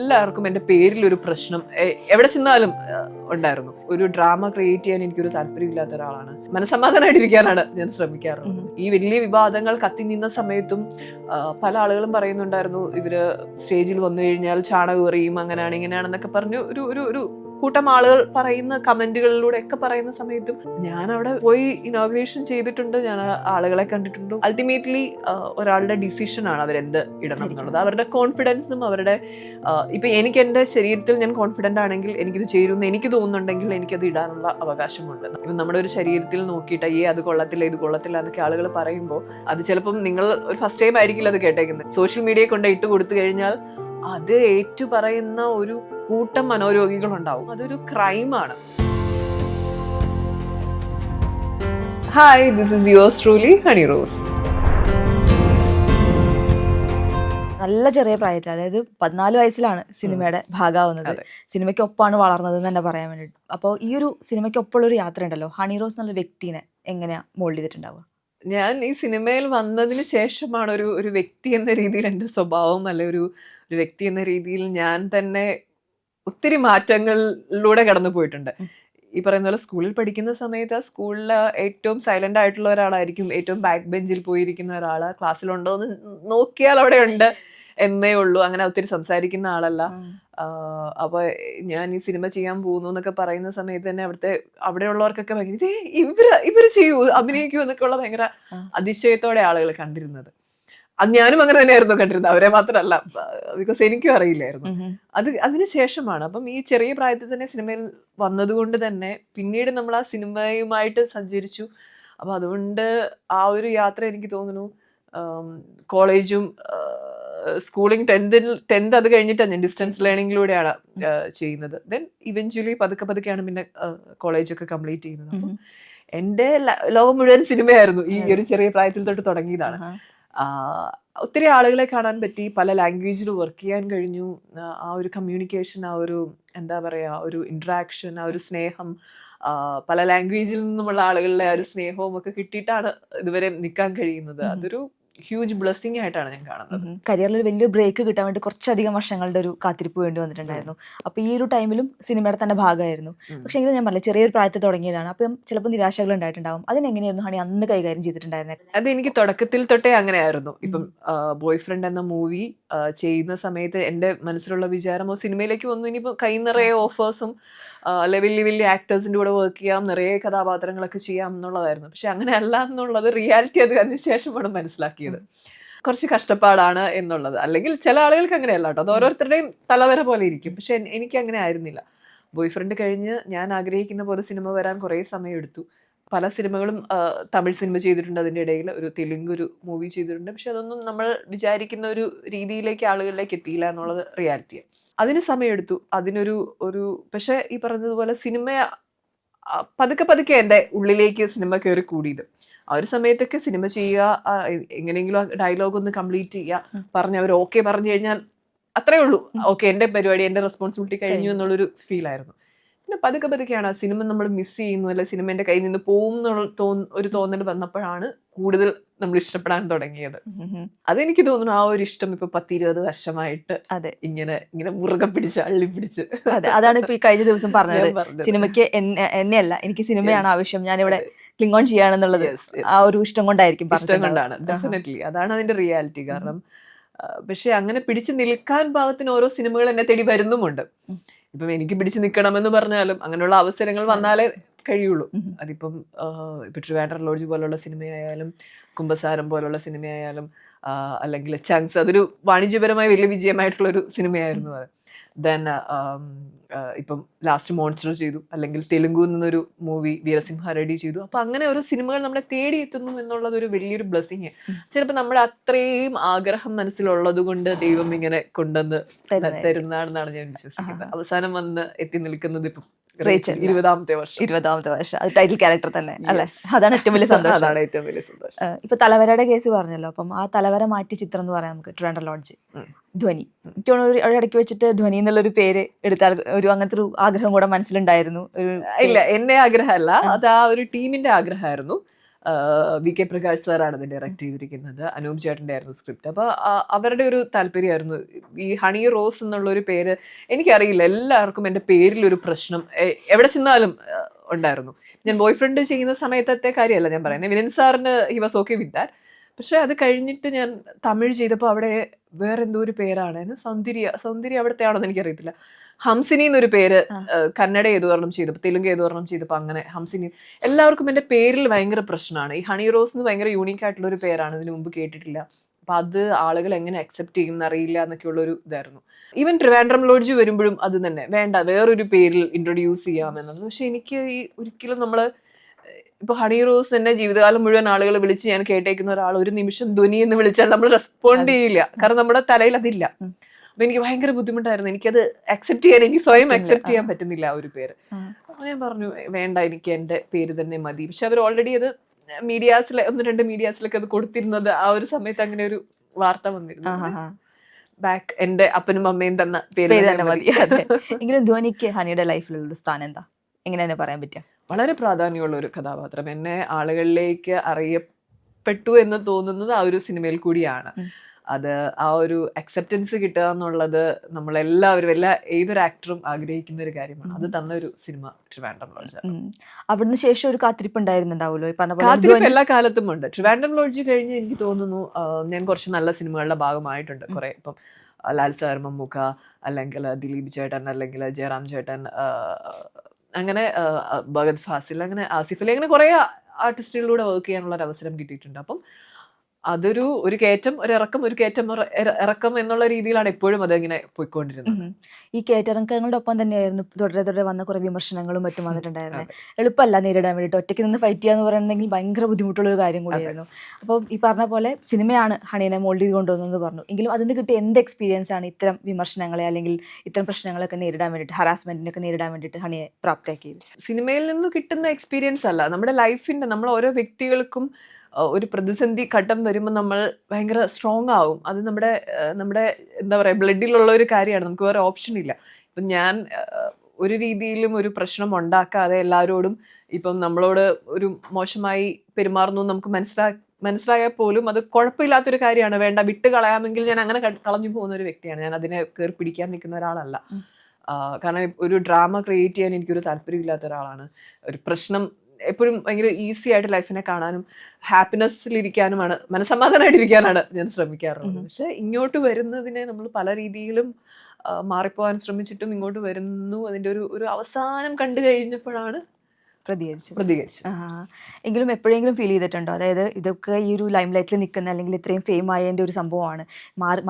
എല്ലാവർക്കും എൻ്റെ പേരിലൊരു പ്രശ്നം എവിടെ ചെന്നാലും ഉണ്ടായിരുന്നു. ഒരു ഡ്രാമ ക്രിയേറ്റ് ചെയ്യാൻ എനിക്കൊരു താല്പര്യമില്ലാത്ത ഒരാളാണ്. മനസ്സമാധാനമായിട്ടിരിക്കാനാണ് ഞാൻ ശ്രമിക്കാറുള്ളത്. ഈ വലിയ വിവാദങ്ങൾ കത്തി നിന്ന സമയത്തും പല ആളുകളും പറയുന്നുണ്ടായിരുന്നു, ഇവര് സ്റ്റേജിൽ വന്നു കഴിഞ്ഞാൽ ചാണകം എറിയും, അങ്ങനെയാണ് ഇങ്ങനെയാണെന്നൊക്കെ പറഞ്ഞു ഒരു കൂട്ടം ആളുകൾ പറയുന്ന കമന്റുകളിലൂടെ ഒക്കെ പറയുന്ന സമയത്തും ഞാൻ അവിടെ പോയി ഇനോഗ്രേഷൻ ചെയ്തിട്ടുണ്ട്, ഞാൻ ആളുകളെ കണ്ടിട്ടുണ്ട്. അൾട്ടിമേറ്റ്ലി ഒരാളുടെ ഡിസിഷനാണ് അവരെന്ത് ഇടണം എന്നുള്ളത്. അവരുടെ കോൺഫിഡൻസും അവരുടെ ഇപ്പൊ എനിക്ക് എൻ്റെ ശരീരത്തിൽ ഞാൻ കോൺഫിഡന്റ് ആണെങ്കിൽ എനിക്കിത് ചേരുമെന്ന് എനിക്ക് തോന്നുന്നുണ്ടെങ്കിൽ എനിക്കത് ഇടാനുള്ള അവകാശമുണ്ട്. ഇപ്പം നമ്മുടെ ഒരു ശരീരത്തിൽ നോക്കിയിട്ട് അത് കൊള്ളത്തില്ല ഇത് കൊള്ളത്തില്ല എന്നൊക്കെ ആളുകൾ പറയുമ്പോൾ അത് ചിലപ്പം നിങ്ങൾ ഒരു ഫസ്റ്റ് ടൈം ആയിരിക്കില്ല അത് കേട്ടേക്കുന്നത്. സോഷ്യൽ മീഡിയയെ കൊണ്ട് ഇട്ട് കൊടുത്തു കഴിഞ്ഞാൽ അത് ഏറ്റു പറയുന്ന ഒരു കൂട്ടം മനോരോഗികളുണ്ടാവും. അതൊരു ക്രൈമാണ്. Hi, this is yours truly Honey Rose. നല്ല ചെറിയ പ്രായത്തിൽ, അതായത് 14 വയസ്സിലാണ് സിനിമയുടെ ഭാഗമാവുന്നത്. സിനിമയ്ക്കൊപ്പമാണ് വളർന്നത് എന്ന് തന്നെ പറയാൻ വേണ്ടിയിട്ട്. അപ്പോൾ ഈ ഒരു സിനിമയ്ക്കൊപ്പമുള്ളൊരു യാത്ര ഉണ്ടല്ലോ, ഹണി റോസ് എന്നുള്ള വ്യക്തിനെ എങ്ങനെയാ മോൾഡ് ചെയ്തിട്ടുണ്ടാവുക? ഞാൻ ഈ സിനിമയിൽ വന്നതിന് ശേഷമാണ് ഒരു വ്യക്തി എന്ന രീതിയിൽ എൻ്റെ സ്വഭാവം അല്ലെ ഒരു വ്യക്തി എന്ന രീതിയിൽ ഞാൻ തന്നെ ഒത്തിരി മാറ്റങ്ങളിലൂടെ കടന്നു പോയിട്ടുണ്ട്. ഈ പറയുന്ന പോലെ സ്കൂളിൽ പഠിക്കുന്ന സമയത്ത് ആ സ്കൂളിൽ ഏറ്റവും സൈലന്റ് ആയിട്ടുള്ള ഒരാളായിരിക്കും, ഏറ്റവും ബാക്ക് ബെഞ്ചിൽ പോയിരിക്കുന്ന ഒരാൾ. ക്ലാസ്സിലുണ്ടോ എന്ന് നോക്കിയാൽ അവിടെ ഉണ്ട് എന്നേ ഉള്ളൂ. അങ്ങനെ ഒത്തിരി സംസാരിക്കുന്ന ആളല്ല. അപ്പൊ ഞാൻ ഈ സിനിമ ചെയ്യാൻ പോകുന്നു എന്നൊക്കെ പറയുന്ന സമയത്ത് തന്നെ അവിടെയുള്ളവർക്കൊക്കെ ഭയങ്കര ഇവര് ചെയ്യൂ, അഭിനയിക്കൂ എന്നൊക്കെ ഉള്ള ഭയങ്കര അതിശയത്തോടെ ആളുകൾ കണ്ടിരുന്നത്. അത് ഞാനും അങ്ങനെ തന്നെയായിരുന്നു കണ്ടിരുന്നത്, അവരെ മാത്രമല്ല. ബിക്കോസ് എനിക്കും അറിയില്ലായിരുന്നു. അതിനുശേഷമാണ്. അപ്പം ഈ ചെറിയ പ്രായത്തിൽ തന്നെ സിനിമയിൽ വന്നതുകൊണ്ട് തന്നെ പിന്നീട് നമ്മൾ ആ സിനിമയുമായിട്ട് സഞ്ചരിച്ചു. അപ്പൊ അതുകൊണ്ട് ആ ഒരു യാത്ര എനിക്ക് തോന്നുന്നു കോളേജും സ്കൂളിങ് 10th അത് കഴിഞ്ഞിട്ടാണ് ഞാൻ ഡിസ്റ്റൻസ് ലേണിങ്ങിലൂടെയാണ് ചെയ്യുന്നത്. ദെൻ ഇവഞ്ച്വലി പതുക്കെയാണ് പിന്നെ കോളേജൊക്കെ കംപ്ലീറ്റ് ചെയ്യുന്നത്. അപ്പം എൻ്റെ ലോകം മുഴുവൻ സിനിമയായിരുന്നു. ഈ ഒരു ചെറിയ പ്രായത്തിൽ തൊട്ട് തുടങ്ങിയതാണ്. ഒത്തിരി ആളുകളെ കാണാൻ പറ്റി, പല ലാംഗ്വേജിൽ വർക്ക് ചെയ്യാൻ കഴിഞ്ഞു. ആ ഒരു കമ്മ്യൂണിക്കേഷൻ, ആ ഒരു എന്താ പറയാ, ഒരു ഇന്ററാക്ഷൻ, ആ ഒരു സ്നേഹം, പല ലാംഗ്വേജിൽ നിന്നുമുള്ള ആളുകളുടെ ആ ഒരു സ്നേഹവും ഒക്കെ കിട്ടിയിട്ടാണ് ഇതുവരെ നിൽക്കാൻ കഴിയുന്നത്. അതൊരു ഹ്യൂജ് ബ്ലെസ്സിങ് ആയിട്ടാണ് ഞാൻ കാണുന്നത്. കരിയറിൽ വലിയ ബ്രേക്ക് കിട്ടാൻ വേണ്ടി കുറച്ചധികം വർഷങ്ങളുടെ ഒരു കാത്തിരിപ്പ് വേണ്ടി വന്നിട്ടുണ്ടായിരുന്നു. അപ്പൊ ഈ ഒരു ടൈമിലും സിനിമയുടെ തന്നെ ഭാഗമായിരുന്നു. പക്ഷെ എങ്കിലും ഞാൻ പറഞ്ഞില്ല, ചെറിയൊരു പ്രായത്തിൽ തുടങ്ങിയതാണ്. അപ്പം ചിലപ്പോൾ നിരാശകൾ ഉണ്ടായിട്ടുണ്ടാവും. അതിനെങ്ങനെയായിരുന്നു ഹണി അന്ന് കൈകാര്യം ചെയ്തിട്ടുണ്ടായിരുന്നത്? അത് എനിക്ക് തുടക്കത്തിൽ തൊട്ടേ അങ്ങനെയായിരുന്നു. ഇപ്പം ബോയ് ഫ്രണ്ട് എന്ന മൂവി ചെയ്യുന്ന സമയത്ത് എൻ്റെ മനസ്സിലുള്ള വിചാരമോ സിനിമയിലേക്ക് വന്നു, ഇനിയിപ്പോൾ കൈ നിറയെ ഓഫേഴ്സും അല്ലെ വലിയ ആക്ടേഴ്സിൻ്റെ കൂടെ വർക്ക് ചെയ്യാം, നിറയെ കഥാപാത്രങ്ങളൊക്കെ ചെയ്യാം എന്നുള്ളതായിരുന്നു. പക്ഷെ അങ്ങനെ അല്ല എന്നുള്ളത് റിയാലിറ്റി അത് അതിനുശേഷമാണ് മനസ്സിലാക്കിയത്. കുറച്ച് കഷ്ടപ്പാടാണ് എന്നുള്ളത്. അല്ലെങ്കിൽ ചില ആളുകൾക്ക് അങ്ങനെയല്ല കേട്ടോ, അത് ഓരോരുത്തരുടെയും തലവര പോലെ ഇരിക്കും. പക്ഷെ എനിക്ക് അങ്ങനെ ആയിരുന്നില്ല. ബോയ് ഫ്രണ്ട് കഴിഞ്ഞ് ഞാൻ ആഗ്രഹിക്കുന്ന പോലെ സിനിമ വരാൻ കുറേ സമയം എടുത്തു. പല സിനിമകളും തമിഴ് സിനിമ ചെയ്തിട്ടുണ്ട്, അതിൻ്റെ ഇടയിൽ ഒരു തെലുങ്ക് ഒരു മൂവി ചെയ്തിട്ടുണ്ട്. പക്ഷെ അതൊന്നും നമ്മൾ വിചാരിക്കുന്ന ഒരു രീതിയിലേക്ക് ആളുകളിലേക്ക് എത്തിയില്ല എന്നുള്ളത് റിയാലിറ്റിയാണ്. അതിന് സമയമെടുത്തു. അതിനൊരു പക്ഷെ ഈ പറഞ്ഞതുപോലെ സിനിമ പതുക്കെ എൻ്റെ ഉള്ളിലേക്ക് സിനിമ കയറി കൂടിയത്. ആ ഒരു സമയത്തൊക്കെ സിനിമ ചെയ്യുക, എങ്ങനെയെങ്കിലും ഡയലോഗ് ഒന്ന് കംപ്ലീറ്റ് ചെയ്യുക, അവർ ഓക്കെ പറഞ്ഞു കഴിഞ്ഞാൽ അത്രേ ഉള്ളൂ. ഓക്കെ, എൻ്റെ പരിപാടി, എൻ്റെ റെസ്പോൺസിബിലിറ്റി കഴിഞ്ഞു എന്നുള്ളൊരു ഫീലായിരുന്നു. പിന്നെ പതുക്കെയാണ് സിനിമ നമ്മൾ മിസ് ചെയ്യുന്നു, അല്ലെ സിനിമ എൻ്റെ കയ്യിൽ നിന്ന് പോകും എന്നുള്ള ഒരു തോന്നൽ വന്നപ്പോഴാണ് കൂടുതൽ നമ്മൾ ഇഷ്ടപ്പെടാൻ തുടങ്ങിയത്. അതെനിക്ക് തോന്നുന്നു ആ ഒരു ഇഷ്ടം ഇപ്പൊ 10-20 വർഷമായിട്ട് ഇങ്ങനെ മുറുകെ പിടിച്ച് അള്ളി പിടിച്ച്. അതാണ് ഇപ്പൊ ഈ കഴിഞ്ഞ ദിവസം പറഞ്ഞത്, സിനിമയ്ക്ക് എന്നെയല്ല, എനിക്ക് സിനിമയാണ് ആവശ്യം, ഞാനിവിടെ ക്ലിങ് ഓൺ ചെയ്യാണെന്നുള്ളത് ആ ഒരു ഇഷ്ടം കൊണ്ടായിരിക്കും. ഇഷ്ടം കൊണ്ടാണ്, ഡെഫിനറ്റ്ലി അതാണ് അതിന്റെ റിയാലിറ്റി. കാരണം പക്ഷെ അങ്ങനെ പിടിച്ചു നിൽക്കാൻ പാകത്തിന് ഓരോ സിനിമകൾ എന്നെ തേടി വരുന്നുമുണ്ട്. ഇപ്പം എനിക്ക് പിടിച്ചു നിൽക്കണമെന്ന് പറഞ്ഞാലും അങ്ങനെയുള്ള അവസരങ്ങൾ വന്നാലേ കഴിയുള്ളൂ. അതിപ്പം ഇപ്പൊ ട്രിവാൻഡ്രം ലോഡ്ജ് പോലുള്ള സിനിമയായാലും കുംഭസാരം പോലുള്ള സിനിമയായാലും അല്ലെങ്കിൽ ചങ്സ്, അതൊരു വാണിജ്യപരമായി വലിയ വിജയമായിട്ടുള്ളൊരു സിനിമയായിരുന്നു അത്. ദെൻ ഇപ്പം ലാസ്റ്റ് മോൺസ്റ്റർ ചെയ്തു, അല്ലെങ്കിൽ തെലുങ്കിൽ നിന്നൊരു മൂവി വീരസിംഹ റെഡി ചെയ്തു. അപ്പൊ അങ്ങനെ ഓരോ സിനിമകൾ നമ്മളെ തേടി എത്തുന്നു എന്നുള്ളത് ഒരു വലിയൊരു ബ്ലെസ്സിങ്. ചിലപ്പോൾ നമ്മുടെ അത്രയും ആഗ്രഹം മനസ്സിലുള്ളത് കൊണ്ട് ദൈവം ഇങ്ങനെ കൊണ്ടുവന്ന് തരുന്നതാണെന്നാണ് ഞാൻ വിശ്വസിക്കുന്നത്. അവസാനം വന്ന് എത്തി നിൽക്കുന്നത് ഇപ്പം 20ാമത്തെ വർഷം അത് ടൈറ്റിൽ ക്യാരക്ടർ തന്നെ അല്ലെ? അതാണ് ഏറ്റവും വലിയ സന്തോഷം. ഇപ്പൊ തലവരയുടെ കേസ് പറഞ്ഞല്ലോ, അപ്പം ആ തലവര മാറ്റി ചിത്രം എന്ന് പറയാം നമുക്ക് ട്രിവാൻഡ്രം ലോഡ്ജ്. ധ്വനി, എനിക്ക് ഇടയ്ക്ക് വെച്ചിട്ട് ധ്വനി എന്നുള്ളൊരു പേര് എടുത്താൽ അങ്ങനത്തെ ഒരു ആഗ്രഹം കൂടെ മനസ്സിലുണ്ടായിരുന്നു. ഇല്ല, എന്റെ ആഗ്രഹമല്ല, അത് ആ ഒരു ടീമിന്റെ ആഗ്രഹമായിരുന്നു. VK പ്രകാശ് സാറാണ് ഇത് ഡയറക്റ്റ് ചെയ്തിരിക്കുന്നത്. അനൂപ് ചേട്ടൻ്റെ ആയിരുന്നു സ്ക്രിപ്റ്റ്. അപ്പോൾ അവരുടെ ഒരു താല്പര്യമായിരുന്നു ഈ ഹണി റോസ് എന്നുള്ള ഒരു പേര്. എനിക്കറിയില്ല, എല്ലാവർക്കും എൻ്റെ പേരിലൊരു പ്രശ്നം എവിടെ ചെന്നാലും ഉണ്ടായിരുന്നു. ഞാൻ ബോയ് ഫ്രണ്ട് ചെയ്യുന്ന സമയത്തത്തെ കാര്യമല്ല ഞാൻ പറയുന്നത്. വിനൻ സാറിന് he was okay with that. പക്ഷെ അത് കഴിഞ്ഞിട്ട് ഞാൻ തമിഴ് ചെയ്തപ്പോൾ അവിടെ വേറെ എന്തോ ഒരു പേരാണ്, സൗന്ദര്യ അവിടുത്തെ ആണോന്ന് എനിക്കറിയത്തില്ല. ഹംസിനി എന്നൊരു പേര് കന്നഡ ഏതുവർണ്ണം ചെയ്തപ്പോൾ, തെലുങ്ക് ഏതുവർണ്ണം ചെയ്തപ്പോൾ അങ്ങനെ ഹംസിനി. എല്ലാവർക്കും എൻ്റെ പേരിൽ ഭയങ്കര പ്രശ്നമാണ്. ഈ ഹണി റോസ് എന്ന് ഭയങ്കര യൂണീക്ക് ആയിട്ടുള്ള ഒരു പേരാണ്, ഇതിനു മുമ്പ് കേട്ടിട്ടില്ല. അപ്പം അത് ആളുകൾ എങ്ങനെ അക്സെപ്റ്റ് ചെയ്യുമെന്ന് അറിയില്ല എന്നൊക്കെയുള്ളൊരു ഇതായിരുന്നു. ഈവൻ ട്രിവാൻഡ്രം ലോഡ്ജ് വരുമ്പോഴും അത് തന്നെ, വേണ്ട വേറൊരു പേരിൽ ഇൻട്രൊഡ്യൂസ് ചെയ്യാമെന്നത്. പക്ഷെ എനിക്ക് ഈ ഒരിക്കലും നമ്മൾ ഇപ്പൊ ഹണി റോസ് തന്നെ ജീവിതകാലം മുഴുവൻ ആളുകൾ വിളിച്ച് ഞാൻ കേട്ടേക്കുന്ന ഒരാൾ ഒരു നിമിഷം ധ്വനി എന്ന് വിളിച്ചാൽ നമ്മൾ റെസ്പോണ്ട് ചെയ്യില്ല, കാരണം നമ്മുടെ തലയിൽ അതില്ല. അപ്പൊ എനിക്ക് ഭയങ്കര ബുദ്ധിമുട്ടായിരുന്നു, എനിക്കത് അക്സെപ്റ്റ് ചെയ്യാൻ, എനിക്ക് സ്വയം അക്സെപ്റ്റ് ചെയ്യാൻ പറ്റുന്നില്ല ആ ഒരു പേര്. അപ്പൊ ഞാൻ പറഞ്ഞു വേണ്ട, എനിക്ക് എന്റെ പേര് തന്നെ മതി. പക്ഷെ അവർ ഓൾറെഡി അത് മീഡിയാസിലെ 1-2 മീഡിയാസിലൊക്കെ അത് കൊടുത്തിരുന്നത് ആ ഒരു സമയത്ത് അങ്ങനെ ഒരു വാർത്ത വന്നിരുന്നു. ബാക്ക് എന്റെ അപ്പനും അമ്മയും തന്ന പേര് തന്നെ മതി. എങ്കിലും ധ്വനിക്ക് ഹണിയുടെ ലൈഫിലുള്ള സ്ഥാനം എന്താ, എങ്ങനെ തന്നെ പറയാൻ പറ്റുക? വളരെ പ്രാധാന്യമുള്ള ഒരു കഥാപാത്രം. എന്നെ ആളുകളിലേക്ക് അറിയപ്പെട്ടു എന്ന് തോന്നുന്നത് ആ ഒരു സിനിമയിൽ കൂടിയാണ്. അത് ആ ഒരു അക്സെപ്റ്റൻസ് കിട്ടുക എന്നുള്ളത് നമ്മളെല്ലാവരും ഏതൊരു ആക്ടറും ആഗ്രഹിക്കുന്ന ഒരു കാര്യമാണ്. അത് തന്ന ഒരു സിനിമ ട്രിവാൻഡ്രം ലോഡ്ജ്. അവിടുന്ന് ശേഷം ഒരു കാത്തിരിപ്പ് ഉണ്ടായിരുന്നുണ്ടാവുമല്ലോ? കാത്തിരിപ്പ് എല്ലാ കാലത്തും ഉണ്ട്. ട്രിവാൻഡ്രം ലോഡ്ജ് കഴിഞ്ഞ് എനിക്ക് തോന്നുന്നു ഞാൻ കുറച്ച് നല്ല സിനിമകളുടെ ഭാഗമായിട്ടുണ്ട് കുറെ. ഇപ്പം ലാൽ സാർ, മമ്മൂക്ക, അല്ലെങ്കിൽ ദിലീപ് ചേട്ടൻ, അല്ലെങ്കിൽ ജയറാം ചേട്ടൻ, അങ്ങനെ ഭഗത് ഫാസിൽ, അങ്ങനെ ആസിഫ് അലി, അങ്ങനെ കുറെ ആർട്ടിസ്റ്റുകളിലൂടെ വർക്ക് ചെയ്യാനുള്ള ഒരു അവസരം കിട്ടിയിട്ടുണ്ട്. അപ്പം അതൊരു കയറ്റം ഒരിറക്കം, ഒരു കയറ്റം ഇറക്കം എന്നുള്ള രീതിയിലാണ് എപ്പോഴും അതിങ്ങനെ പോയിക്കൊണ്ടിരുന്നത്. ഈ കയറ്റിറക്കങ്ങളുടെ ഒപ്പം തന്നെയായിരുന്നു തുടരെ വന്ന കുറെ വിമർശനങ്ങളും മറ്റും വന്നിട്ടുണ്ടായിരുന്നത്. എളുപ്പമല്ല നേരിടാൻ വേണ്ടിയിട്ട്. ഒറ്റയ്ക്ക് നിന്ന് ഫൈറ്റ് ചെയ്യുക എന്ന് പറയുന്നുണ്ടെങ്കിൽ ഭയങ്കര ബുദ്ധിമുട്ടുള്ള ഒരു കാര്യം കൂടിയായിരുന്നു. അപ്പം ഈ പറഞ്ഞ പോലെ സിനിമയാണ് ഹണീനെ മോൾഡ് ചെയ്ത് കൊണ്ടുവന്നത് പറഞ്ഞു. എങ്കിലും അതിന് കിട്ടിയ എന്ത് എക്സ്പീരിയൻസ് ആണ് ഇത്തരം വിമർശനങ്ങളെ അല്ലെങ്കിൽ ഇത്തരം പ്രശ്നങ്ങളൊക്കെ നേരിടാൻ വേണ്ടിയിട്ട്, ഹറാസ്മെന്റിനൊക്കെ നേരിടാൻ വേണ്ടിയിട്ട് ഹണിയെ പ്രാപ്തയാക്കിയത്? സിനിമയിൽ നിന്ന് കിട്ടുന്ന എക്സ്പീരിയൻസ് അല്ല, നമ്മുടെ ലൈഫിന്റെ, നമ്മൾ ഓരോ വ്യക്തികൾക്കും ഒരു പ്രതിസന്ധി ഘട്ടം വരുമ്പോൾ നമ്മൾ ഭയങ്കര സ്ട്രോങ് ആവും. അത് നമ്മുടെ എന്താ പറയുക, ബ്ലഡിലുള്ള ഒരു കാര്യമാണ്, നമുക്ക് വേറെ ഓപ്ഷൻ ഇല്ല. ഇപ്പം ഞാൻ ഒരു രീതിയിലും ഒരു പ്രശ്നം ഉണ്ടാക്കാതെ എല്ലാവരോടും ഇപ്പം നമ്മളോട് ഒരു മോശമായി പെരുമാറുന്നു നമുക്ക് മനസ്സിലായാൽ പോലും അത് കുഴപ്പമില്ലാത്തൊരു കാര്യമാണ്, വേണ്ട വിട്ട് കളയാമെങ്കിൽ ഞാൻ അങ്ങനെ കളഞ്ഞു പോകുന്ന ഒരു വ്യക്തിയാണ്. ഞാൻ അതിനെ കയറി പിടിക്കാൻ നിൽക്കുന്ന ഒരാളല്ല. കാരണം ഒരു ഡ്രാമ ക്രിയേറ്റ് ചെയ്യാൻ എനിക്കൊരു താല്പര്യമില്ലാത്ത ഒരാളാണ്. ഒരു പ്രശ്നം എപ്പോഴും ഭയങ്കര ഈസി ആയിട്ട് ലൈഫിനെ കാണാനും ഹാപ്പിനെസ്സിലിരിക്കാനുമാണ്, മനസ്സമാധാനമായിട്ടിരിക്കാനാണ് ഞാൻ ശ്രമിക്കാറുള്ളത്. പക്ഷെ ഇങ്ങോട്ട് വരുന്നതിനെ നമ്മൾ പല രീതിയിലും മാറിപ്പോകാൻ ശ്രമിച്ചിട്ടും ഇങ്ങോട്ട് വരുന്നു. അതിൻ്റെ ഒരു അവസാനം കണ്ടു കഴിഞ്ഞപ്പോഴാണ് പ്രതികരിച്ചു. എങ്കിലും എപ്പോഴെങ്കിലും ഫീൽ ചെയ്തിട്ടുണ്ടോ, അതായത് ഇതൊക്കെ ഈ ഒരു ലൈം ലൈറ്റിൽ നിൽക്കുന്ന അല്ലെങ്കിൽ ഇത്രയും ഫെയിം ആയതിൻ്റെ ഒരു സംഭവമാണ്, മാറി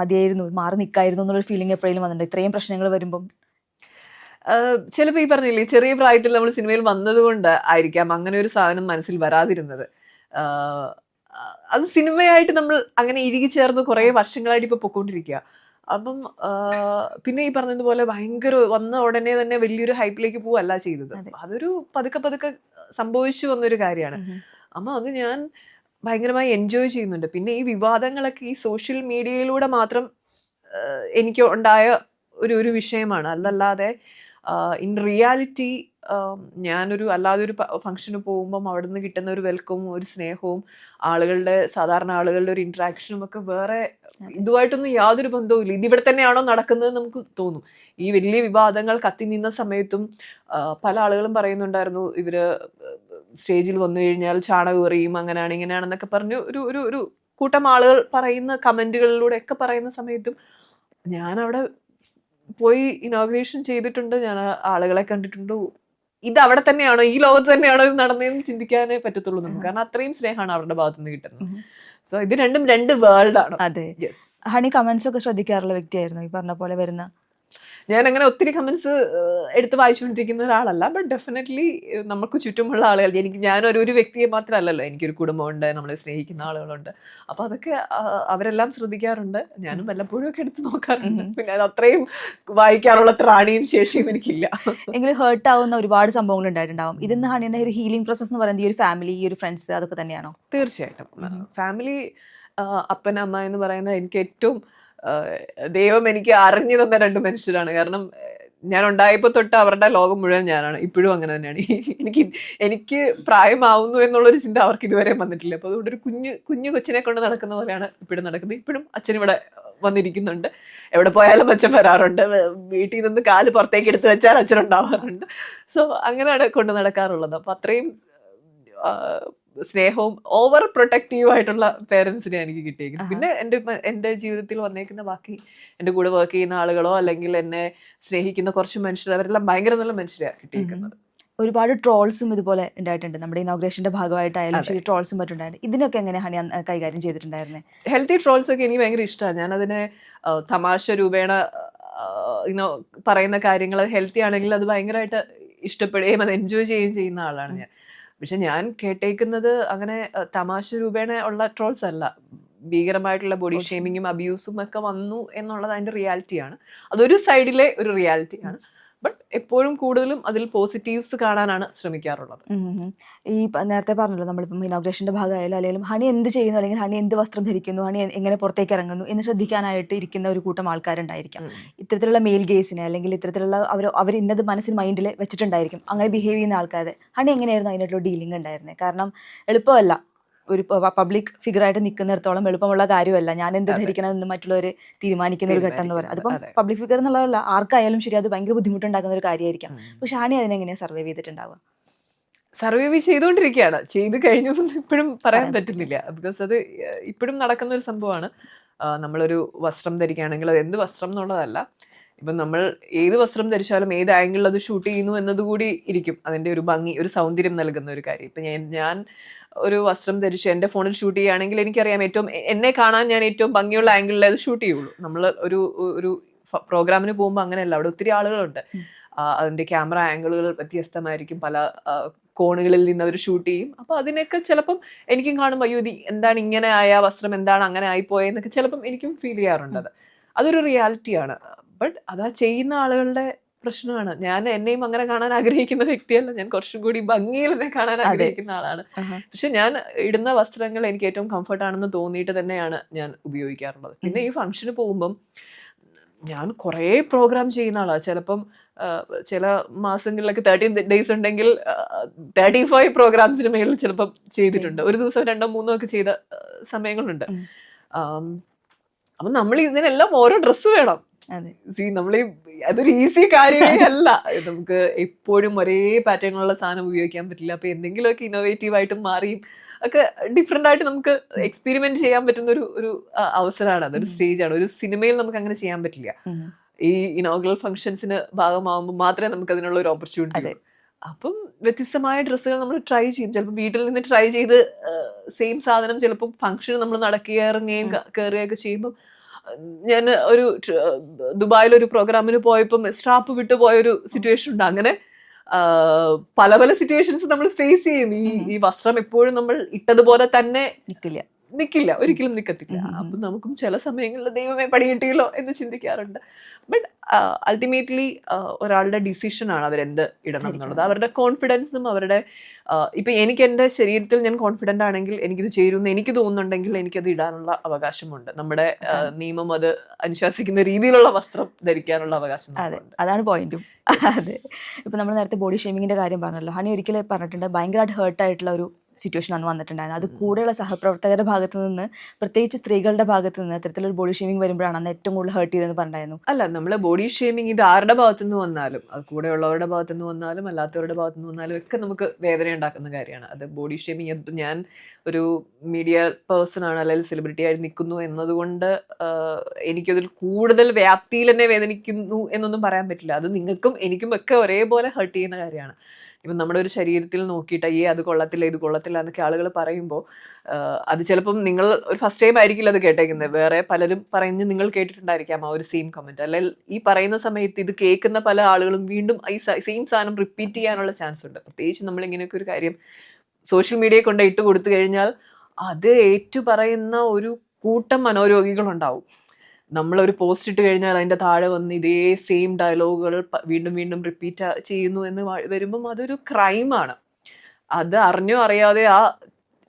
നിൽക്കായിരുന്നു എന്നുള്ളൊരു ഫീലിംഗ് എപ്പോഴെങ്കിലും വന്നിട്ടുണ്ടോ ഇത്രയും പ്രശ്നങ്ങൾ വരുമ്പം? ചിലപ്പോൾ ഈ പറഞ്ഞില്ലേ, ചെറിയ പ്രായത്തിൽ നമ്മൾ സിനിമയിൽ വന്നതുകൊണ്ട് ആയിരിക്കാം അങ്ങനെ ഒരു സാധനം മനസ്സിൽ വരാതിരുന്നത്. അത് സിനിമയായിട്ട് നമ്മൾ അങ്ങനെ ഇഴുകി ചേർന്ന് കുറേ വർഷങ്ങളായിട്ട് ഇപ്പോൾ പൊക്കോണ്ടിരിക്കുക. അപ്പം പിന്നെ ഈ പറഞ്ഞതുപോലെ ഭയങ്കര വന്ന ഉടനെ തന്നെ വലിയൊരു ഹൈപ്പിലേക്ക് പോവല്ല ചെയ്തത്. അതൊരു പതുക്കെ സംഭവിച്ചു വന്നൊരു കാര്യമാണ്. അപ്പം അത് ഞാൻ ഭയങ്കരമായി എൻജോയ് ചെയ്യുന്നുണ്ട്. പിന്നെ ഈ വിവാദങ്ങളൊക്കെ ഈ സോഷ്യൽ മീഡിയയിലൂടെ മാത്രം എനിക്ക് ഉണ്ടായ ഒരു വിഷയമാണ്. അതല്ലാതെ ഇൻ റിയാലിറ്റി ഞാനൊരു അല്ലാതെ ഒരു ഫംഗ്ഷന് പോകുമ്പം അവിടെ നിന്ന് കിട്ടുന്ന ഒരു വെൽക്കവും ഒരു സ്നേഹവും സാധാരണ ആളുകളുടെ ഒരു ഇന്ററാക്ഷനും ഒക്കെ വേറെ ഇതുമായിട്ടൊന്നും യാതൊരു ബന്ധവും ഇല്ല. ഇതിവിടെ തന്നെയാണോ നടക്കുന്നത് നമുക്ക് തോന്നും. ഈ വലിയ വിവാദങ്ങൾ കത്തി നിന്ന സമയത്തും പല ആളുകളും പറയുന്നുണ്ടായിരുന്നു, ഇവര് സ്റ്റേജിൽ വന്നു കഴിഞ്ഞാൽ ചാണകം എറിയും, അങ്ങനെയാണ് ഇങ്ങനെയാണെന്നൊക്കെ പറഞ്ഞു ഒരു കൂട്ടം ആളുകൾ പറയുന്ന കമന്റുകളിലൂടെ ഒക്കെ പറയുന്ന സമയത്തും ഞാനവിടെ പോയി ഇനോഗ്രേഷൻ ചെയ്തിട്ടുണ്ട്, ഞാൻ ആളുകളെ കണ്ടിട്ടുണ്ട്. ഇത് അവിടെ തന്നെയാണോ, ഈ ലോകത്ത് തന്നെയാണോ ഇത് നടന്നതെന്ന് ചിന്തിക്കാനേ പറ്റത്തുള്ളൂ നമുക്ക്. കാരണം അത്രയും സ്നേഹമാണ് അവരുടെ ഭാഗത്തുനിന്ന് കിട്ടുന്നത്. സോ ഇത് രണ്ടും രണ്ട് വേൾഡ് ആണ്. അതെ. ഹണി കമന്റ്സ് ഒക്കെ ശ്രദ്ധിക്കാറുള്ള വ്യക്തിയായിരുന്നു ഈ പറഞ്ഞ പോലെ വരുന്ന? ഞാൻ അങ്ങനെ ഒത്തിരി കമന്റ്സ് എടുത്ത് വായിച്ചുകൊണ്ടിരിക്കുന്ന ഒരാളല്ല. ബട്ട് ഡെഫിനറ്റ്ലി നമുക്ക് ചുറ്റുമുള്ള ആളുകൾ, ഞാനൊരു വ്യക്തിയെ മാത്രമല്ലല്ലോ, എനിക്കൊരു കുടുംബമുണ്ട്, നമ്മളെ സ്നേഹിക്കുന്ന ആളുകളുണ്ട്. അപ്പൊ അതൊക്കെ അവരെല്ലാം ശ്രദ്ധിക്കാറുണ്ട്. ഞാനും വല്ലപ്പോഴും ഒക്കെ എടുത്ത് നോക്കാറുണ്ട്. പിന്നെ അത് അത്രയും വായിക്കാനുള്ള ത്രാണിയും ശേഷിയും എനിക്കില്ല. എങ്കിലും ഹേർട്ട് ആവുന്ന ഒരുപാട് സംഭവങ്ങൾ ഉണ്ടായിട്ടുണ്ടാവും. ഇതിന്ന് ഹണിയുടെ ഒരു ഹീലിംഗ് പ്രോസസ് എന്ന് പറയുന്നത് ഈ ഒരു ഫാമിലി, ഈ ഒരു ഫ്രണ്ട്സ്, അതൊക്കെ തന്നെയാണോ? തീർച്ചയായിട്ടും. ഫാമിലി, അപ്പൻ, അമ്മ എന്ന് പറയുന്നത് എനിക്ക് ഏറ്റവും ദൈവം എനിക്ക് അറിഞ്ഞു തന്ന രണ്ട് മനുഷ്യരാണ്. കാരണം ഞാൻ ഉണ്ടായപ്പോൾ തൊട്ട് അവരുടെ ലോകം മുഴുവൻ ഞാനാണ്. ഇപ്പോഴും അങ്ങനെ തന്നെയാണ്. എനിക്ക് പ്രായമാവുന്നു എന്നുള്ളൊരു ചിന്ത അവർക്ക് ഇതുവരെ വന്നിട്ടില്ല. അപ്പോൾ അതുകൊണ്ട് ഒരു കുഞ്ഞു കൊച്ചിനെ കൊണ്ട് നടക്കുന്ന പോലെയാണ് ഇപ്പോഴും നടക്കുന്നത്. ഇപ്പോഴും അച്ഛൻ ഇവിടെ വന്നിരിക്കുന്നുണ്ട്, എവിടെ പോയാലും അച്ഛൻ വരാറുണ്ട്, വീട്ടിൽ നിന്ന് കാല് പുറത്തേക്ക് എടുത്ത് വെച്ചാൽ അച്ഛൻ ഉണ്ടാവാറുണ്ട്. സോ അങ്ങനെയാണ് കൊണ്ട് നടക്കാറുള്ളത്. അപ്പോൾ അത്രയും സ്നേഹവും ഓവർ പ്രൊട്ടക്റ്റീവ് ആയിട്ടുള്ള പേരൻസിനെ എനിക്ക് കിട്ടിയിരിക്കുന്നത്. പിന്നെ എൻ്റെ ജീവിതത്തിൽ വന്നേക്കുന്ന ബാക്കി എൻ്റെ കൂടെ വർക്ക് ചെയ്യുന്ന ആളുകളോ അല്ലെങ്കിൽ എന്നെ സ്നേഹിക്കുന്ന കുറച്ച് മനുഷ്യർ, അവരെല്ലാം ഭയങ്കര നല്ല മനുഷ്യരാണ് കിട്ടിയിരിക്കുന്നത്. ഒരുപാട് ട്രോൾസും ഇതുപോലെ ഉണ്ടായിട്ടുണ്ട്. നമ്മുടെ ഇനോഗ്രേഷന്റെ ഭാഗമായിട്ടായാലും ശരി, ട്രോൾസും മറ്റുണ്ടായിരുന്നു. ഇതിനൊക്കെ എങ്ങനെ ഹണി കൈകാര്യം ചെയ്തിട്ടുണ്ടായിരുന്നത്? ഹെൽത്തി ട്രോൾസ് ഒക്കെ എനിക്ക് ഭയങ്കര ഇഷ്ടമാണ്. ഞാനതിനെ തമാശ രൂപേണ പറയുന്ന കാര്യങ്ങൾ ഹെൽത്തി ആണെങ്കിൽ അത് ഭയങ്കരമായിട്ട് ഇഷ്ടപ്പെടുകയും അത് എൻജോയ് ചെയ്യുകയും ചെയ്യുന്ന ആളാണ് ഞാൻ. പക്ഷെ ഞാൻ കേട്ടേക്കുന്നത് അങ്ങനെ തമാശ രൂപേണ ഉള്ള ട്രോൾസ് അല്ല. ഭീകരമായിട്ടുള്ള ബോഡി ഷേമിങ്ങും അബ്യൂസും ഒക്കെ വന്നു എന്നുള്ളത് അതിൻ്റെ റിയാലിറ്റിയാണ്. അതൊരു സൈഡിലെ ഒരു റിയാലിറ്റിയാണ്. ബട്ട് എപ്പോഴും കൂടുതലും അതിൽ പോസിറ്റീവ്സ് കാണാനാണ് ശ്രമിക്കാറുള്ളത്. ഈ നേരത്തെ പറഞ്ഞല്ലോ, നമ്മളിപ്പം ഇനോഗ്രേഷന്റെ ഭാഗമായാലും അല്ലെങ്കിൽ ഹണി എന്ത് ചെയ്യുന്നു, അല്ലെങ്കിൽ ഹണി എന്ത് വസ്ത്രം ധരിക്കുന്നു, ഹണി എങ്ങനെ പുറത്തേക്ക് ഇറങ്ങുന്നു എന്ന് ശ്രദ്ധിക്കാനായിട്ട് ഇരിക്കുന്ന ഒരു കൂട്ടം ആൾക്കാരുണ്ടായിരിക്കാം. ഇത്തരത്തിലുള്ള മെയിൽ ഗേസിനെ അല്ലെങ്കിൽ ഇത്തരത്തിലുള്ള അവർ ഇന്നത് മനസ്സിൽ മൈൻഡിൽ വെച്ചിട്ടുണ്ടായിരിക്കും. അങ്ങനെ ബിഹേവ് ചെയ്യുന്ന ആൾക്കാരെ ഹണി എങ്ങനെയായിരുന്നു അതിനായിട്ടുള്ള ഡീലിംഗ് ഉണ്ടായിരുന്നത്? കാരണം എളുപ്പമല്ല, ഒരു പബ്ലിക് ഫിഗറായിട്ട് നിൽക്കുന്നിടത്തോളം എളുപ്പമുള്ള കാര്യമല്ല ഞാൻ എന്ത് ധരിക്കണം എന്ന് മറ്റുള്ളവർ തീരുമാനിക്കുന്ന ഒരു ഘട്ടം എന്ന് പറയുന്നത്. അതിപ്പം പബ്ലിക് ഫിഗർ എന്നുള്ളതല്ല, ആർക്കായാലും ശരി അത് ഭയങ്കര ബുദ്ധിമുട്ടുണ്ടാക്കുന്ന ഒരു കാര്യമായിരിക്കാം. പക്ഷെ ഹാനി അതിനെങ്ങനെയാണ് സർവൈവ് ചെയ്തിട്ടുണ്ടാവുക? സർവൈവ് ചെയ്തുകൊണ്ടിരിക്കുകയാണ്. ചെയ്ത് കഴിഞ്ഞു ഇപ്പോഴും പറയാൻ പറ്റുന്നില്ല. ബിക്കോസ് അത് ഇപ്പോഴും നടക്കുന്ന ഒരു സംഭവമാണ്. നമ്മളൊരു വസ്ത്രം ധരിക്കുകയാണെങ്കിൽ അത് എന്ത് വസ്ത്രം എന്നുള്ളതല്ല, ഇപ്പം നമ്മൾ ഏത് വസ്ത്രം ധരിച്ചാലും ഏത് ആംഗിളിൽ അത് ഷൂട്ട് ചെയ്യുന്നു എന്നതുകൂടി ഇരിക്കും അതിൻ്റെ ഒരു ഭംഗി, ഒരു സൗന്ദര്യം നൽകുന്ന ഒരു കാര്യം. ഇപ്പം ഞാൻ ഒരു വസ്ത്രം ധരിച്ച് എൻ്റെ ഫോണിൽ ഷൂട്ട് ചെയ്യുകയാണെങ്കിൽ എനിക്കറിയാം എന്നെ കാണാൻ ഞാൻ ഏറ്റവും ഭംഗിയുള്ള ആംഗിളിൽ അത് ഷൂട്ട് ചെയ്യുള്ളൂ. നമ്മൾ ഒരു പ്രോഗ്രാമിന് പോകുമ്പോൾ അങ്ങനെയല്ല, അവിടെ ഒത്തിരി ആളുകളുണ്ട്. അതിൻ്റെ ക്യാമറ ആംഗിളുകൾ വ്യത്യസ്തമായിരിക്കും, പല കോണുകളിൽ നിന്ന് അവർ ഷൂട്ട് ചെയ്യും. അപ്പോൾ അതിനൊക്കെ ചിലപ്പം എനിക്കും കാണുമ്പോൾ അയ്യോ എന്താണ് ഇങ്ങനെ ആയ വസ്ത്രം, എന്താണ് അങ്ങനെ ആയിപ്പോയെന്നൊക്കെ ചിലപ്പം എനിക്കും ഫീൽ ചെയ്യാറുണ്ട്. അതൊരു റിയാലിറ്റിയാണ്. ബട്ട് അതാ ചെയ്യുന്ന ആളുകളുടെ പ്രശ്നമാണ്. ഞാൻ എന്നെയും അങ്ങനെ കാണാൻ ആഗ്രഹിക്കുന്ന വ്യക്തിയല്ല, ഞാൻ കുറച്ചും കൂടി ഭംഗിയിൽ എന്നെ കാണാൻ ആഗ്രഹിക്കുന്ന ആളാണ്. പക്ഷെ ഞാൻ ഇടുന്ന വസ്ത്രങ്ങൾ എനിക്ക് ഏറ്റവും കംഫർട്ടാണെന്ന് തോന്നിയിട്ട് തന്നെയാണ് ഞാൻ ഉപയോഗിക്കാറുള്ളത്. പിന്നെ ഈ ഫംഗ്ഷന് പോകുമ്പം ഞാൻ കുറേ പ്രോഗ്രാം ചെയ്യുന്ന ആളാണ്. ചിലപ്പം ചില മാസങ്ങളിലൊക്കെ 30 days ഉണ്ടെങ്കിൽ 35 പ്രോഗ്രാംസിന് മേളിൽ ചിലപ്പം ചെയ്തിട്ടുണ്ട്. ഒരു ദിവസം 2-3 ഒക്കെ ചെയ്ത സമയങ്ങളുണ്ട്. അപ്പം നമ്മൾ ഇതിനെല്ലാം ഓരോ ഡ്രസ്സ് വേണം. നമ്മൾ അതൊരു ഈസി കാര്യമേ അല്ല. നമുക്ക് എപ്പോഴും ഒരേ പാറ്റേണുള്ള സാധനം ഉപയോഗിക്കാൻ പറ്റില്ല. അപ്പൊ എന്തെങ്കിലുമൊക്കെ ഇന്നോവേറ്റീവ് ആയിട്ടും മാറിയും ഒക്കെ ഡിഫറെന്റ് ആയിട്ട് നമുക്ക് എക്സ്പെരിമെന്റ് ചെയ്യാൻ പറ്റുന്ന ഒരു അവസരമാണ്. അതൊരു സ്റ്റേജാണ്. ഒരു സിനിമയിൽ നമുക്ക് അങ്ങനെ ചെയ്യാൻ പറ്റില്ല. ഈ ഇനോഗ്രൽ ഫംഗ്ഷൻസിന് ഭാഗമാകുമ്പോൾ മാത്രമേ നമുക്ക് അതിനുള്ള ഒരു ഓപ്പർച്യൂണിറ്റി. അപ്പം വ്യത്യസ്തമായ ഡ്രസ്സുകൾ നമ്മൾ ട്രൈ ചെയ്യും. ചിലപ്പോൾ വീട്ടിൽ നിന്ന് ട്രൈ ചെയ്ത് സെയിം സാധനം ചിലപ്പോൾ ഫംഗ്ഷന് നമ്മൾ നടക്കുകയും ഇറങ്ങുകയും കയറുകയൊക്കെ ചെയ്യുമ്പോൾ, ഞാൻ ഒരു ദുബായിലൊരു പ്രോഗ്രാമിന് പോയപ്പം സ്ട്രാപ്പ് വിട്ടു പോയൊരു സിറ്റുവേഷൻ ഉണ്ട്. അങ്ങനെ പല പല സിറ്റുവേഷൻസ് നമ്മൾ ഫേസ് ചെയ്യും. ഈ വസ്ത്രം എപ്പോഴും നമ്മൾ ഇട്ടതുപോലെ തന്നെ നിൽക്കില്ല, ഒരിക്കലും നിൽക്കത്തില്ല. അപ്പം നമുക്കും ചില സമയങ്ങളിൽ ദൈവമേ പണി കിട്ടിയല്ലോ എന്ന് ചിന്തിക്കാറുണ്ട്. ബട്ട് അൾട്ടിമേറ്റ്ലി ഒരാളുടെ ഡിസിഷനാണ് അവരെന്ത് ഇടണം എന്നുള്ളത്. അവരുടെ കോൺഫിഡൻസും അവരുടെ ഇപ്പം എനിക്ക് എൻ്റെ ശരീരത്തിൽ ഞാൻ കോൺഫിഡൻ്റ് ആണെങ്കിൽ എനിക്കിത് ചേരുമെന്ന് എനിക്ക് തോന്നുന്നുണ്ടെങ്കിൽ എനിക്കത് ഇടാനുള്ള അവകാശമുണ്ട്. നമ്മുടെ നിയമം അത് അനുശാസിക്കുന്ന രീതിയിലുള്ള വസ്ത്രം ധരിക്കാനുള്ള അവകാശം. അതാണ് പോയിന്റും. അതെ, ഇപ്പം നമ്മൾ നേരത്തെ ബോഡി ഷേമിങ്ങിൻ്റെ കാര്യം പറഞ്ഞല്ലോ. ഹണി ഒരിക്കലും പറഞ്ഞിട്ടുണ്ട് ഭയങ്കരമായിട്ട് ഹേർട്ടായിട്ടുള്ള ഒരു സിറ്റുവേഷൻ ആണ് വന്നിട്ടുണ്ടായിരുന്നത്. അത് കൂടെയുള്ള സഹപ്രവർത്തകരുടെ ഭാഗത്തു നിന്ന്, പ്രത്യേകിച്ച് സ്ത്രീകളുടെ ഭാഗത്ത് നിന്ന് ഇത്തരത്തിലൊരു ബോഡി ഷേമിങ് വരുമ്പോഴാണ് അന്ന് ഏറ്റവും കൂടുതൽ ഹേർട്ട് ചെയ്തതെന്ന് പറഞ്ഞായിരുന്നു. അല്ല, നമ്മൾ ബോഡി ഷേമിങ് ഇത് ആരുടെ ഭാഗത്തുനിന്ന് വന്നാലും, അത് കൂടെയുള്ളവരുടെ ഭാഗത്തുനിന്ന് വന്നാലും അല്ലാത്തവരുടെ ഭാഗത്തുനിന്ന് വന്നാലും ഒക്കെ നമുക്ക് വേദന ഉണ്ടാക്കുന്ന കാര്യമാണ്. അത് ബോഡി ഷേമിങ് ഞാൻ ഒരു മീഡിയ പേഴ്സൺ ആണ് അല്ലെങ്കിൽ സെലിബ്രിറ്റി ആയി നിൽക്കുന്നു എന്നതുകൊണ്ട് എനിക്കതിൽ കൂടുതൽ വ്യാപ്തിയിൽ തന്നെ വേദനിക്കുന്നു എന്നൊന്നും പറയാൻ പറ്റില്ല. അത് നിങ്ങൾക്കും എനിക്കും ഒക്കെ ഒരേപോലെ ഹേർട്ട് ചെയ്യുന്ന കാര്യമാണ്. ഇപ്പം നമ്മുടെ ഒരു ശരീരത്തിൽ നോക്കിയിട്ട് അത് കൊള്ളത്തില്ല ഇത് കൊള്ളത്തില്ല എന്നൊക്കെ ആളുകൾ പറയുമ്പോൾ അത് ചിലപ്പം നിങ്ങൾ ഒരു ഫസ്റ്റ് ടൈം ആയിരിക്കില്ല അത് കേട്ടേക്കുന്നത്. വേറെ പലരും പറഞ്ഞ് നിങ്ങൾ കേട്ടിട്ടുണ്ടായിരിക്കാം ആ ഒരു സെയിം കമൻറ്റ്. അല്ലെങ്കിൽ ഈ പറയുന്ന സമയത്ത് ഇത് കേൾക്കുന്ന പല ആളുകളും വീണ്ടും ഈ സെയിം സാധനം റിപ്പീറ്റ് ചെയ്യാനുള്ള ചാൻസ് ഉണ്ട്. പ്രത്യേകിച്ച് നമ്മളിങ്ങനെയൊക്കെ ഒരു കാര്യം സോഷ്യൽ മീഡിയയെ കൊണ്ട് ഇട്ട് കൊടുത്തു കഴിഞ്ഞാൽ അത് ഏറ്റു പറയുന്ന ഒരു കൂട്ടം മനോരോഗികളുണ്ടാവും. നമ്മളൊരു പോസ്റ്റ് ഇട്ട് കഴിഞ്ഞാൽ അതിൻ്റെ താഴെ വന്ന് ഇതേ സെയിം ഡയലോഗുകൾ വീണ്ടും വീണ്ടും റിപ്പീറ്റ് ചെയ്യുന്നു എന്ന് വരുമ്പം അതൊരു ക്രൈമാണ്. അത് അറിഞ്ഞോ അറിയാതെ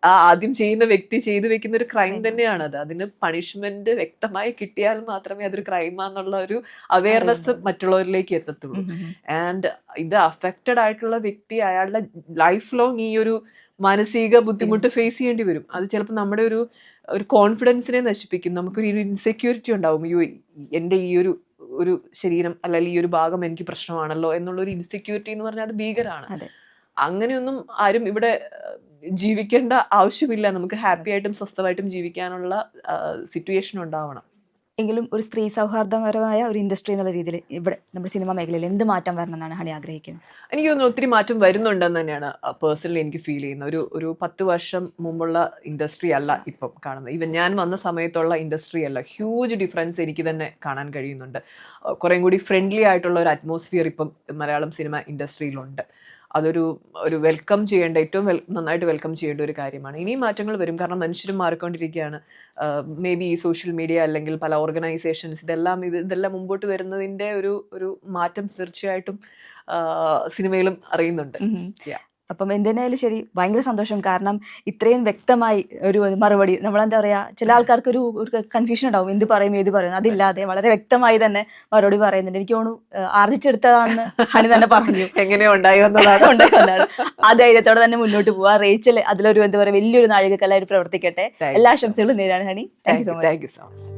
ആ ആദ്യം ചെയ്യുന്ന വ്യക്തി ചെയ്തു വെക്കുന്ന ഒരു ക്രൈം തന്നെയാണ് അത്. അതിന് പണിഷ്മെന്റ് വ്യക്തമായി കിട്ടിയാൽ മാത്രമേ അതൊരു ക്രൈമാന്നുള്ള ഒരു അവയർനെസ് മറ്റുള്ളവരിലേക്ക് എത്തത്തുള്ളൂ. ആൻഡ് ഇത് അഫക്റ്റഡ് ആയിട്ടുള്ള വ്യക്തി അയാളുടെ ലൈഫ് ലോങ് ഈ ഒരു മാനസിക ബുദ്ധിമുട്ട് ഫേസ് ചെയ്യേണ്ടി വരും. അത് ചിലപ്പോൾ നമ്മുടെ ഒരു കോൺഫിഡൻസിനെ നശിപ്പിക്കും. നമുക്കൊരു ഇൻസെക്യൂരിറ്റി ഉണ്ടാവും. എൻ്റെ ഈ ഒരു ശരീരം അല്ലെങ്കിൽ ഈ ഒരു ഭാഗം എനിക്ക് പ്രശ്നമാണല്ലോ എന്നുള്ള ഒരു ഇൻസെക്യൂരിറ്റി എന്ന് പറഞ്ഞാൽ അത് ഭീകരമാണ്. അങ്ങനെയൊന്നും ആരും ഇവിടെ ജീവിക്കേണ്ട ആവശ്യമില്ല. നമുക്ക് ഹാപ്പി ആയിട്ടും സ്വസ്ഥമായിട്ടും ജീവിക്കാനുള്ള സിറ്റുവേഷൻ ഉണ്ടാവണം. എങ്കിലും ഒരു സ്ത്രീ സൗഹാർദ്ദപരമായ ഒരു ഇൻഡസ്ട്രി എന്നുള്ള രീതിയിൽ ഇവിടെ നമ്മുടെ സിനിമ മേഖലയിൽ എന്ത് മാറ്റം വരണം എന്നാണ് ഹണി ആഗ്രഹിക്കുന്നത്? എനിക്ക് തോന്നുന്നു ഒത്തിരി മാറ്റം വരുന്നുണ്ടെന്ന് തന്നെയാണ് പേഴ്സണലി എനിക്ക് ഫീൽ ചെയ്യുന്നത്. ഒരു 10 വർഷം മുമ്പുള്ള ഇൻഡസ്ട്രി അല്ല ഇപ്പം കാണുന്നത്. ഈവൻ ഞാൻ വന്ന സമയത്തുള്ള ഇൻഡസ്ട്രി അല്ല. ഹ്യൂജ് ഡിഫറൻസ് എനിക്ക് തന്നെ കാണാൻ കഴിയുന്നുണ്ട്. കുറേ കൂടി ഫ്രണ്ട്ലി ആയിട്ടുള്ള ഒരു അറ്റ്മോസ്ഫിയർ ഇപ്പം മലയാളം സിനിമ ഇൻഡസ്ട്രിയിലുണ്ട്. അതൊരു വെൽക്കം ചെയ്യേണ്ട, ഏറ്റവും നന്നായിട്ട് വെൽക്കം ചെയ്യേണ്ട ഒരു കാര്യമാണ്. ഇനിയും മാറ്റങ്ങൾ വരും, കാരണം മനുഷ്യരും മാറിക്കൊണ്ടിരിക്കുകയാണ്. മേ ബി ഈ സോഷ്യൽ മീഡിയ അല്ലെങ്കിൽ പല ഓർഗനൈസേഷൻസ് ഇതെല്ലാം മുമ്പോട്ട് വരുന്നതിൻ്റെ ഒരു മാറ്റം തീർച്ചയായിട്ടും സിനിമയിലും അറിയുന്നുണ്ട്. അപ്പം എന്തിനായാലും ശരി, ഭയങ്കര സന്തോഷം. കാരണം ഇത്രയും വ്യക്തമായി ഒരു മറുപടി, നമ്മളെന്താ പറയുക, ചില ആൾക്കാർക്ക് ഒരു കൺഫ്യൂഷൻ ഉണ്ടാവും, എന്ത് പറയും ഏത് പറയും, അതില്ലാതെ വളരെ വ്യക്തമായി തന്നെ മറുപടി പറയുന്നുണ്ട്. എനിക്ക് തോന്നുന്നു ആർജിച്ചെടുത്തതാണെന്ന് ഹണി തന്നെ പറഞ്ഞു. എങ്ങനെയോ ഉണ്ടായി വന്നതാണ്. ആ ധൈര്യത്തോടെ തന്നെ മുന്നോട്ട് പോവാ. റേച്ചൽ അതിലൊരു എന്താ പറയുക വലിയൊരു നാഴികക്കല്ലായി പ്രവർത്തിക്കട്ടെ. എല്ലാ ആശംസകളും നേരാണ് honey. Thank you so much.